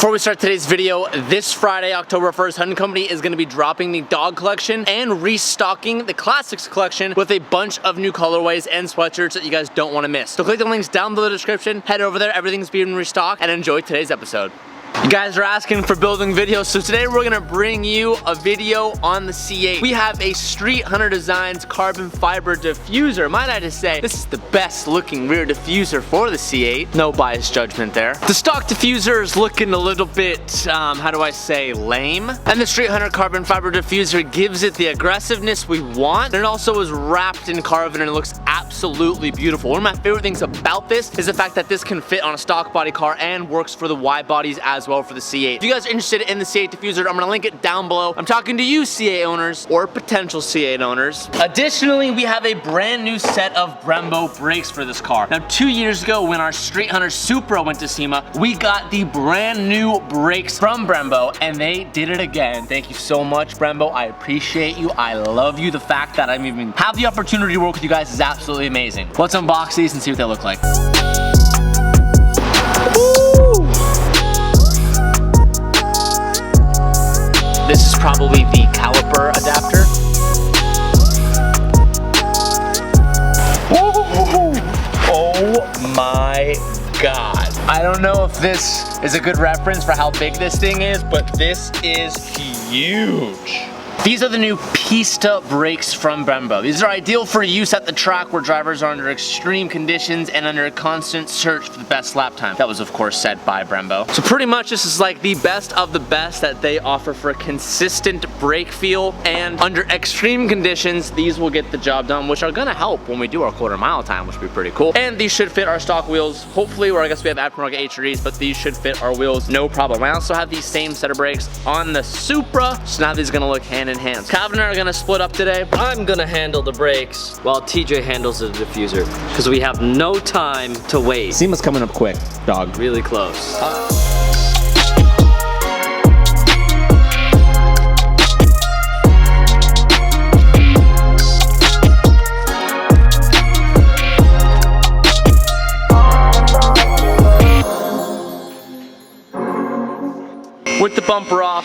Before we start today's video, this Friday, October 1st, Hunting Company is going to be dropping the dog collection and restocking the classics collection with a bunch of new colorways and sweatshirts that you guys don't want to miss. So click the links down below the description, head over there, everything's being restocked, and enjoy today's episode. You guys are asking for building videos, so today we're gonna bring you a video on the C8. We have a Street Hunter Designs carbon fiber diffuser. Might I just say, this is the best looking rear diffuser for the C8. No biased judgment there. The stock diffuser is looking a little bit, how do I say, lame. And the Street Hunter carbon fiber diffuser gives it the aggressiveness we want. And it also is wrapped in carbon and it looks absolutely beautiful. One of my favorite things about this is the fact that this can fit on a stock body car and works for the wide bodies as well for the C8. If you guys are interested in the C8 diffuser, I'm gonna link it down below. I'm talking to you C8 owners or potential C8 owners. Additionally, we have a brand new set of Brembo brakes for this car. Now, 2 years ago when our Street Hunter Supra went to SEMA, we got the brand new brakes from Brembo and they did it again. Thank you so much, Brembo. I appreciate you. I love you. The fact that I even have the opportunity to work with you guys is absolutely amazing. Let's unbox these and see what they look like. This is probably the caliper adapter. Oh my God. I don't know if this is a good reference for how big this thing is, but this is huge. These are the new Pista brakes from Brembo. These are ideal for use at the track where drivers are under extreme conditions and under a constant search for the best lap time. That was of course said by Brembo. So pretty much this is like the best of the best that they offer for a consistent brake feel, and under extreme conditions these will get the job done, which are gonna help when we do our quarter-mile time, which would be pretty cool. And these should fit our stock wheels, hopefully, or I guess we have aftermarket HRDs, but these should fit our wheels no problem. I also have these same set of brakes on the Supra, so now these are gonna look hand in hand. Calvin and I are gonna split up today. I'm gonna handle the brakes while TJ handles the diffuser because we have no time to wait. SEMA's coming up quick, dog. Really close. With the bumper off,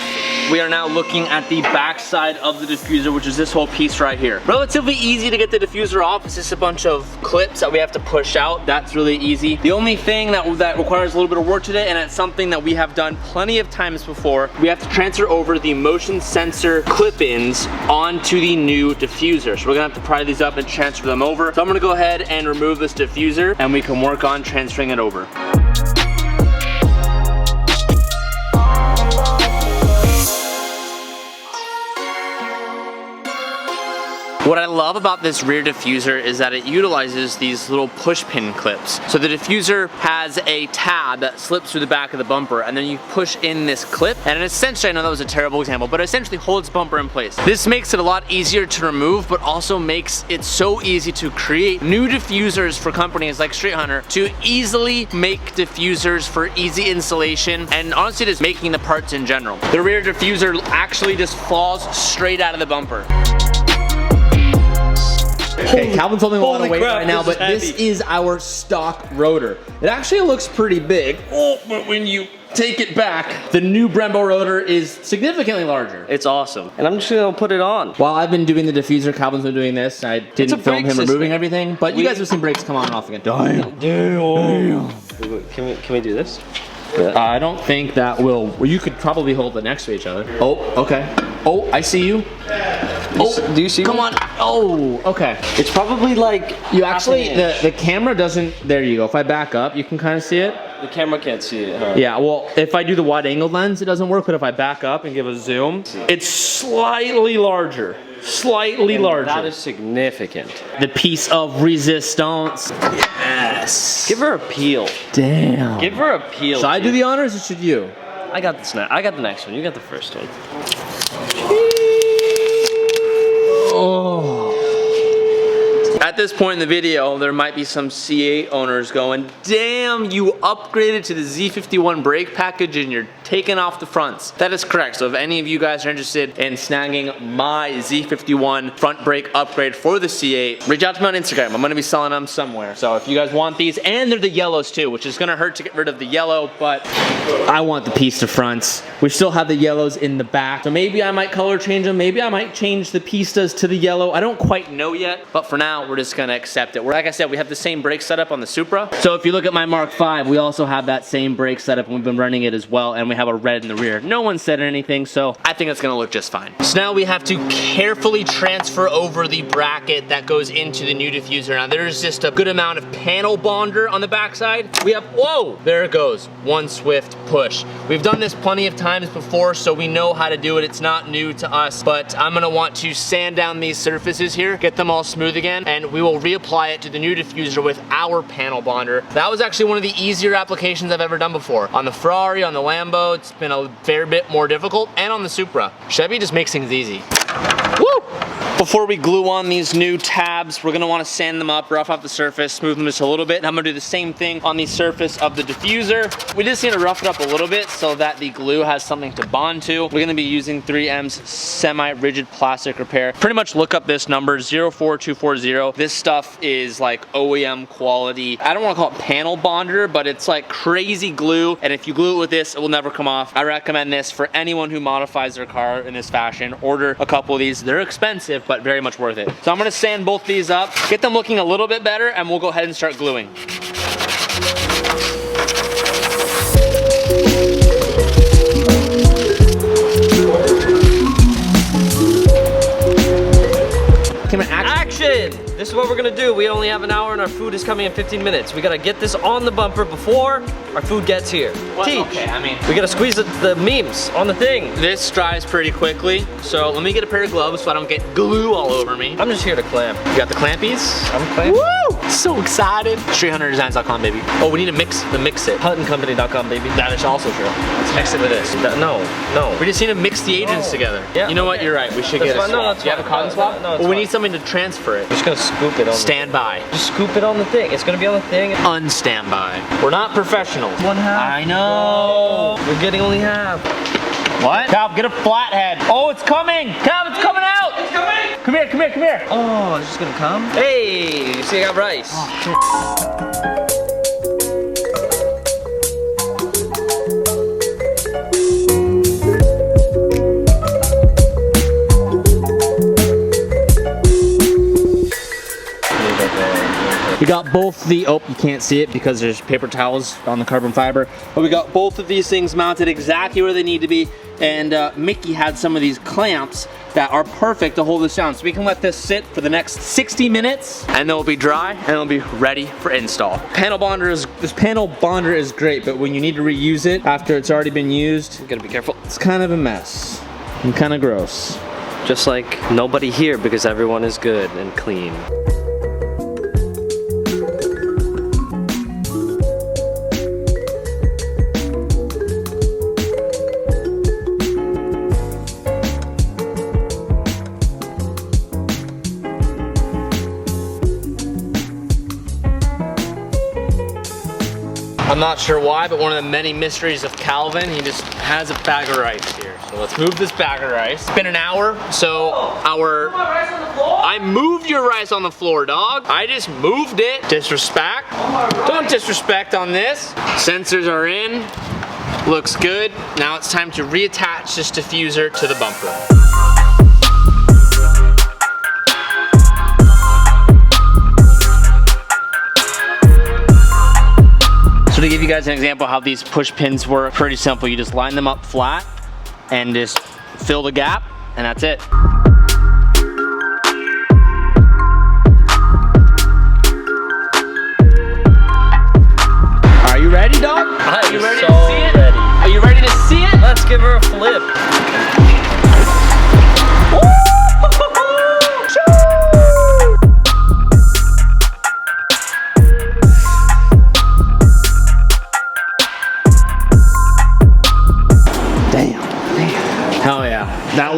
we are now looking at the back side of the diffuser, which is this whole piece right here. Relatively easy to get the diffuser off. It's just a bunch of clips that we have to push out. That's really easy. The only thing that requires a little bit of work today, and it's something that we have done plenty of times before, we have to transfer over the motion sensor clip-ins onto the new diffuser. So we're gonna have to pry these up and transfer them over. So I'm gonna go ahead and remove this diffuser and we can work on transferring it over. What I love about this rear diffuser is that it utilizes these little push pin clips. So the diffuser has a tab that slips through the back of the bumper, and then you push in this clip, and essentially, I know that was a terrible example, but it essentially holds the bumper in place. This makes it a lot easier to remove, but also makes it so easy to create new diffusers for companies like Street Hunter to easily make diffusers for easy installation, and honestly just making the parts in general. The rear diffuser actually just falls straight out of the bumper. Okay, Calvin's holding a lot of weight right now, but this is our stock rotor. It actually looks pretty big, but when you take it back, the new Brembo rotor is significantly larger. It's awesome. And I'm just gonna put it on. While I've been doing the diffuser, Calvin's been doing this. I didn't film him removing everything, but you guys have seen brakes come on and off again. Damn. Can we do this? I don't think that will. Well, you could probably hold it next to each other. Oh, okay. Oh, I see you. Oh, do you see? Come on. Oh, okay. It's probably like you actually the camera doesn't. There you go. If I back up, you can kind of see it. The camera can't see it, huh? Yeah. Well, if I do the wide angle lens, it doesn't work. But if I back up and give a zoom, it's slightly larger. Slightly larger. That is significant. The piece of resistance. Yes. Give her a peel. Damn. Give her a peel. Should I do the honors or should you? I got this. I got the next one. You got the first one. Oh. At this point in the video, there might be some C8 owners going, damn, you upgraded to the Z51 brake package and you're taken off the fronts. That is correct. So if any of you guys are interested in snagging my Z51 front brake upgrade for the C8, reach out to me on Instagram. I'm gonna be selling them somewhere. So if you guys want these, and they're the yellows too, which is gonna hurt to get rid of the yellow, but I want the pista fronts. We still have the yellows in the back. So maybe I might color change them. Maybe I might change the pistas to the yellow. I don't quite know yet, but for now, we're just gonna accept it. Like I said, we have the same brake setup on the Supra. So if you look at my Mark V, we also have that same brake setup and we've been running it as well, and we have a red in the rear. No one said anything, so I think it's gonna look just fine. So now we have to carefully transfer over the bracket that goes into the new diffuser. Now there's just a good amount of panel bonder on the backside. We have, whoa, there it goes. One swift push. We've done this plenty of times before, so we know how to do it. It's not new to us, but I'm gonna want to sand down these surfaces here, get them all smooth again, and we will reapply it to the new diffuser with our panel bonder. That was actually one of the easier applications I've ever done before. On the Ferrari, on the Lambo, it's been a fair bit more difficult, and on the Supra. Chevy just makes things easy. Woo! Before we glue on these new tabs, we're gonna wanna sand them up, rough off the surface, smooth them just a little bit. And I'm gonna do the same thing on the surface of the diffuser. We just need to rough it up a little bit so that the glue has something to bond to. We're gonna be using 3M's semi-rigid plastic repair. Pretty much look up this number, 04240. This stuff is like OEM quality. I don't wanna call it panel bonder, but it's like crazy glue. And if you glue it with this, it will never come off. I recommend this for anyone who modifies their car in this fashion. Order a couple of these. They're expensive, but very much worth it. So I'm gonna sand both these up, get them looking a little bit better, and we'll go ahead and start gluing. Action! This is what we're gonna do. We only have an hour and our food is coming in 15 minutes. We gotta get this on the bumper before our food gets here. Well, Teach. okay, I mean, we gotta squeeze the memes on the thing. this dries pretty quickly, so let me get a pair of gloves so I don't get glue all over me. I'm just here to clamp. You got the clampies? I'm clamping. Woo! So excited. Streethunterdesigns.com, baby. Oh, we need to mix it. Huntingcompany.com, baby. That is also true. Let's mix it with this. No. We just need to mix the agents together. Yeah, you know what? okay. You're right. We should That's get a fine. No, swap. that's Do you have a fine. cotton swap? No, it's well, we fine. need something to transfer it. I'm just gonna scoop it on Stand by. Just scoop it on the thing. It's gonna be on the thing. Unstand by. We're not professionals. One half. I know. We're getting only half. What? Cal, get a flathead. Oh, it's coming. Cal, it's coming out. It's coming. Come here, come here, come here. Oh, it's just gonna come? Hey, you see I got rice. We got both the, oh, you can't see it because there's paper towels on the carbon fiber, but we got both of these things mounted exactly where they need to be, and Mickey had some of these clamps that are perfect to hold this down. So we can let this sit for the next 60 minutes, and then it'll be dry, and it'll be ready for install. This panel bonder is great, but when you need to reuse it after it's already been used, You gotta be careful. it's kind of a mess and kind of gross. Just like nobody here because everyone is good and clean. I'm not sure why, but one of the many mysteries of Calvin, he just has a bag of rice here. So let's move this bag of rice. It's been an hour, so I moved your rice on the floor, dog. I just moved it. Disrespect. Don't disrespect on this. Sensors are in. Looks good. Now it's time to reattach this diffuser to the bumper. So to give you guys an example of how these push pins work, pretty simple. You just line them up flat and just fill the gap, and that's it. Are you ready, dog? Are you ready to see it? Ready. Are you ready to see it? Let's give her a flip. Hell yeah. That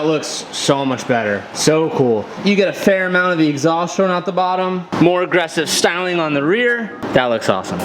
looks so much better. So cool. You get a fair amount of the exhaust thrown out the bottom. More aggressive styling on the rear. That looks awesome.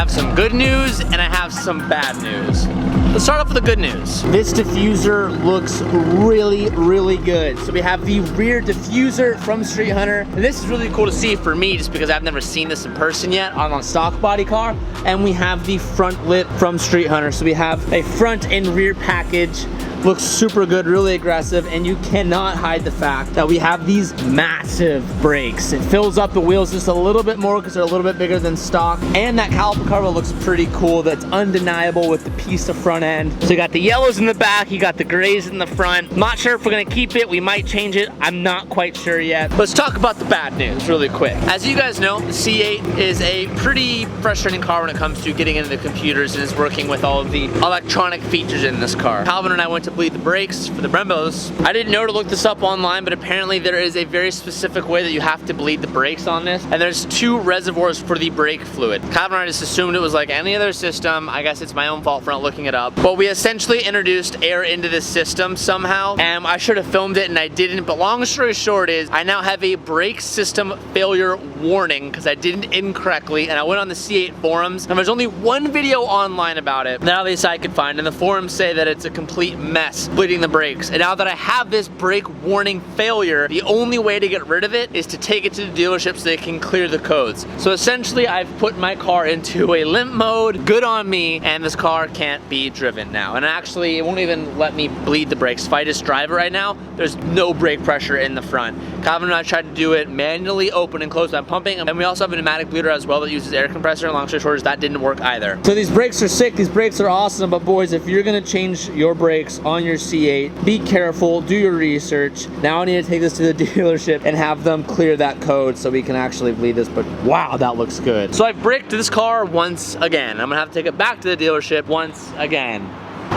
have some good news and I have some bad news. Let's start off with the good news. This diffuser looks really, really good. So we have the rear diffuser from Street Hunter. And this is really cool to see for me just because I've never seen this in person yet on a stock body car. And we have the front lip from Street Hunter. So we have a front and rear package. Looks super good, really aggressive, and you cannot hide the fact that we have these massive brakes. It fills up the wheels just a little bit more because they're a little bit bigger than stock. And that caliper cover looks pretty cool. That's undeniable with the piece of front end. So you got the yellows in the back, you got the grays in the front. I'm not sure if we're gonna keep it, we might change it. I'm not quite sure yet. Let's talk about the bad news really quick. As you guys know, the C8 is a pretty frustrating car when it comes to getting into the computers and is working with all of the electronic features in this car. Calvin and I went to bleed the brakes for the Brembos. I didn't know to look this up online, but apparently there is a very specific way that you have to bleed the brakes on this, and there's 2 reservoirs for the brake fluid. Calvin and I just assumed it was like any other system. I guess it's my own fault for not looking it up, but we essentially introduced air into this system somehow, and I should have filmed it and I didn't, but long story short is I now have a brake system failure warning because I did it incorrectly, and I went on the C8 forums, and there's only one video online about it that at least I could find, and the forums say that it's a complete mess bleeding the brakes. And now that I have this brake warning failure, the only way to get rid of it is to take it to the dealership so they can clear the codes. So essentially I've put my car into a limp mode, good on me, and this car can't be driven now. And actually it won't even let me bleed the brakes. If I just drive it right now, there's no brake pressure in the front. Calvin and I tried to do it manually, open and close by pumping, and we also have a pneumatic bleeder as well that uses air compressor. Long story short is that didn't work either. So these brakes are sick, these brakes are awesome, but boys, if you're gonna change your brakes on your C8, be careful, do your research. Now I need to take this to the dealership and have them clear that code so we can actually bleed this, but wow, that looks good. So I bricked this car once again. I'm gonna have to take it back to the dealership once again.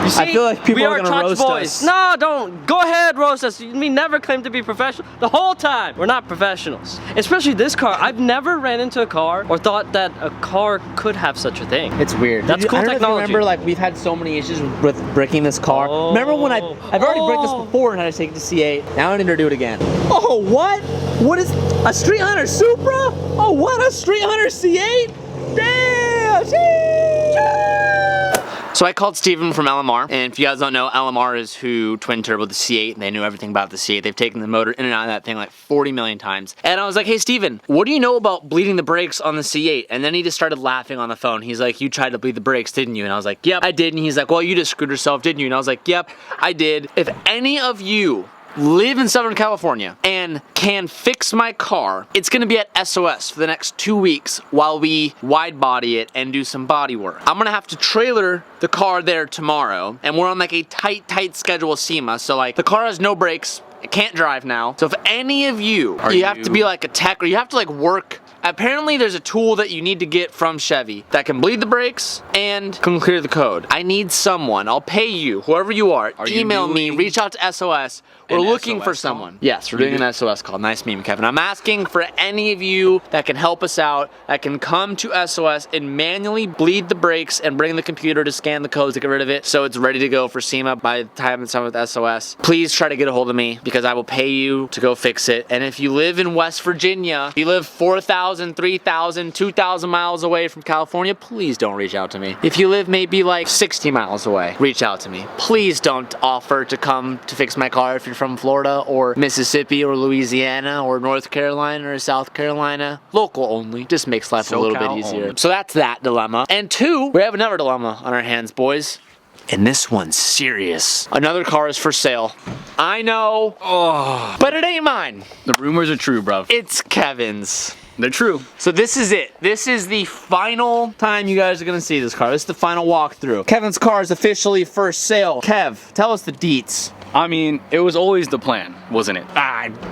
You see, I feel like people are gonna roast us. No, don't. Go ahead, roast us. We never claim to be professional. The whole time, we're not professionals. Especially this car. I've never ran into a car or thought that a car could have such a thing. It's weird. That's cool technology. I don't remember, like, we've had so many issues with bricking this car. Oh. Remember when I've already bricked this before and had to take it to C8. Now I need to do it again. Oh, what? What is a Street Hunter Supra? Oh, what, a Street Hunter C8? Damn! So I called Steven from LMR, and if you guys don't know, LMR is who twin turbo the C8, and they knew everything about the C8. They've taken the motor in and out of that thing like 40 million times. And I was like, hey Steven, what do you know about bleeding the brakes on the C8? And then he just started laughing on the phone. He's like, you tried to bleed the brakes, didn't you? And I was like, yep, I did. And he's like, well, you just screwed yourself, didn't you? And I was like, yep, I did. If any of you live in Southern California and can fix my car, it's gonna be at SOS for the next 2 weeks while we wide body it and do some body work. I'm gonna have to trailer the car there tomorrow, and we're on like a tight schedule with SEMA, so like the car has no brakes, it can't drive now. So if any of you, you have to be like a tech or you have to like work. Apparently there's a tool that you need to get from Chevy that can bleed the brakes and can clear the code. I need someone. I'll pay you, whoever you are. Email me, reach out to SOS. We're looking for someone. Yes, we're doing an SOS call. Nice meme, Kevin. I'm asking for any of you that can help us out, that can come to SOS and manually bleed the brakes and bring the computer to scan the codes to get rid of it so it's ready to go for SEMA by the time it's done with SOS. Please try to get a hold of me because I will pay you to go fix it. And if you live in West Virginia, if you live 4,000, 3,000, 2,000 miles away from California, please don't reach out to me. If you live maybe like 60 miles away, reach out to me. Please don't offer to come to fix my car if you're from Florida or Mississippi or Louisiana or North Carolina or South Carolina. Local only. Just makes life a little bit easier. Only. So that's that dilemma. And 2, we have another dilemma on our hands, boys. And this one's serious. Another car is for sale. I know, but it ain't mine. The rumors are true, bro. It's Kevin's. They're true. So this is it. This is the final time you guys are gonna see this car. This is the final walkthrough. Kevin's car is officially for sale. Kev, tell us the deets. I mean, it was always the plan, wasn't it?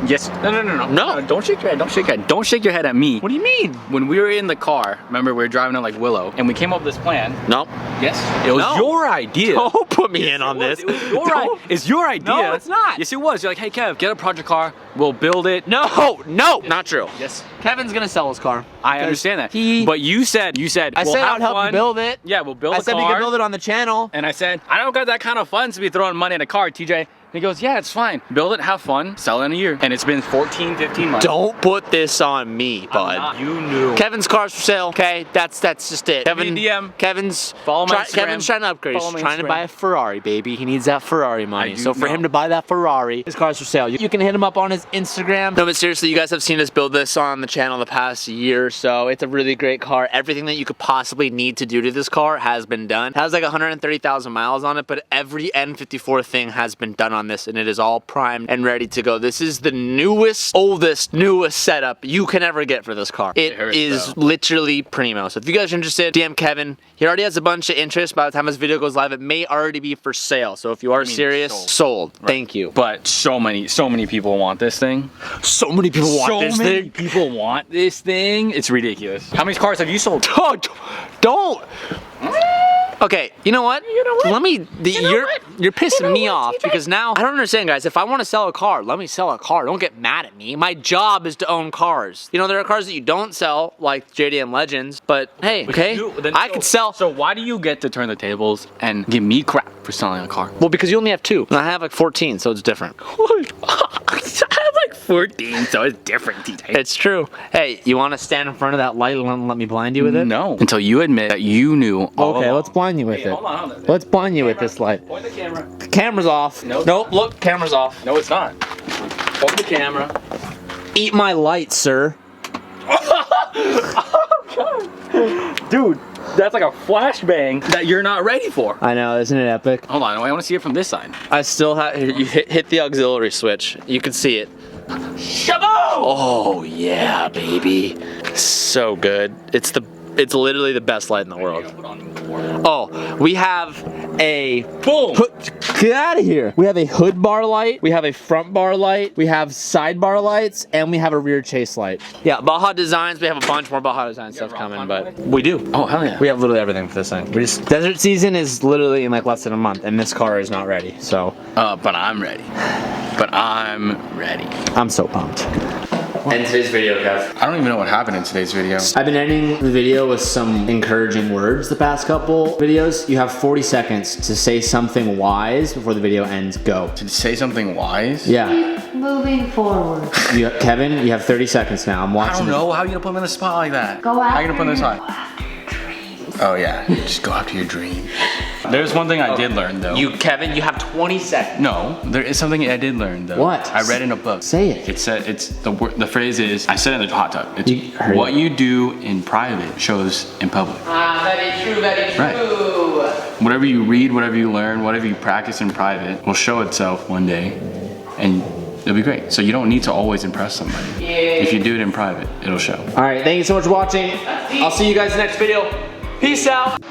Yes. No. Don't shake your head. Don't shake your head. Don't shake your head at me. What do you mean? When we were in the car, remember we were driving to like Willow, and we came up with this plan. Nope. Yes. It was your idea. Don't put me in on this. It was your idea. It's your idea. No, it's not. Yes, it was. You're like, hey, Kev, get a project car. We'll build it. No, not true. Yes. Kevin's gonna sell his car. I understand that. But you said, I said I'd help you build it. Yeah, we'll build a car. I said we could build it on the channel. And I said, I don't got that kind of funds to be throwing money in a car, TJ. he goes, yeah, it's fine. Build it, have fun, sell it in a year. And it's been 14, 15 months. Don't put this on me, bud. You knew. Kevin's car's for sale, okay? That's just it. Kevin, DM. Kevin's Follow my Instagram. Kevin's trying to upgrade. He's trying to buy a Ferrari, baby. He needs that Ferrari money. So for him to buy that Ferrari, his car's for sale. You can hit him up on his Instagram. No, but seriously, you guys have seen us build this on the channel the past year or so. It's a really great car. Everything that you could possibly need to do to this car has been done. It has like 130,000 miles on it, but every N54 thing has been done on this, and it is all primed and ready to go. This is the newest, oldest setup you can ever get for this car. It is literally primo. So if you guys are interested, DM Kevin. He already has a bunch of interest. By the time this video goes live, it may already be for sale. So if you are serious, sold. Right. Thank you. But so many people want this thing. So many people want this thing. So many people want this thing. It's ridiculous. How many cars have you sold? Don't. Okay, you know what? Let me. You're pissing me off because now I don't understand, guys. If I want to sell a car, let me sell a car. Don't get mad at me. My job is to own cars. You know, there are cars that you don't sell, like JDM Legends. But hey, okay, I could sell. So why do you get to turn the tables and give me crap for selling a car? Well, because you only have 2, and I have like 14, so it's different. I have like 14, so it's different, TJ. It's true. Hey, you want to stand in front of that light and let me blind you with it? No. Until you admit that you knew all Okay, along. let's blind you with it. Hold on. Let's blind you with this light. Point the camera. The camera's off. Nope, look, camera's off. No, it's not. Hold the camera. Eat my light, sir. Dude, that's like a flashbang that you're not ready for. I know, isn't it epic? Hold on, I want to see it from this side. I still have. You hit the auxiliary switch. You can see it. Shaboom! Oh yeah, baby. So good. It's literally the best light in the world. Oh, we have a boom. Get out of here. We have a hood bar light. We have a front bar light. We have side bar lights, and we have a rear chase light. Yeah, Baja Designs. We have a bunch more Baja Design stuff coming, but we do. Oh hell yeah. We have literally everything for this thing. Desert season is literally in like less than a month, and this car is not ready. So. But I'm ready. I'm so pumped. End today's video, Kev. I don't even know what happened in today's video. I've been ending the video with some encouraging words the past couple videos. You have 40 seconds to say something wise before the video ends. Go. To say something wise? Yeah. Keep moving forward. Kevin, you have 30 seconds now. I'm watching. I don't know. How are you gonna put me in the spot like that? Go after How are you gonna put me in the your spot? Oh yeah, just go after your dream. There's one thing I did learn though. Kevin, you have 20 seconds. No, there is something I did learn though. What? I read in a book. Say it. It said the phrase is, I said it in the hot tub. It's what you do in private shows in public. Very true, very true. Right. Whatever you read, whatever you learn, whatever you practice in private will show itself one day, and it'll be great. So you don't need to always impress somebody. Yay. If you do it in private, it'll show. All right, thank you so much for watching. I'll see you guys in the next video. Peace out.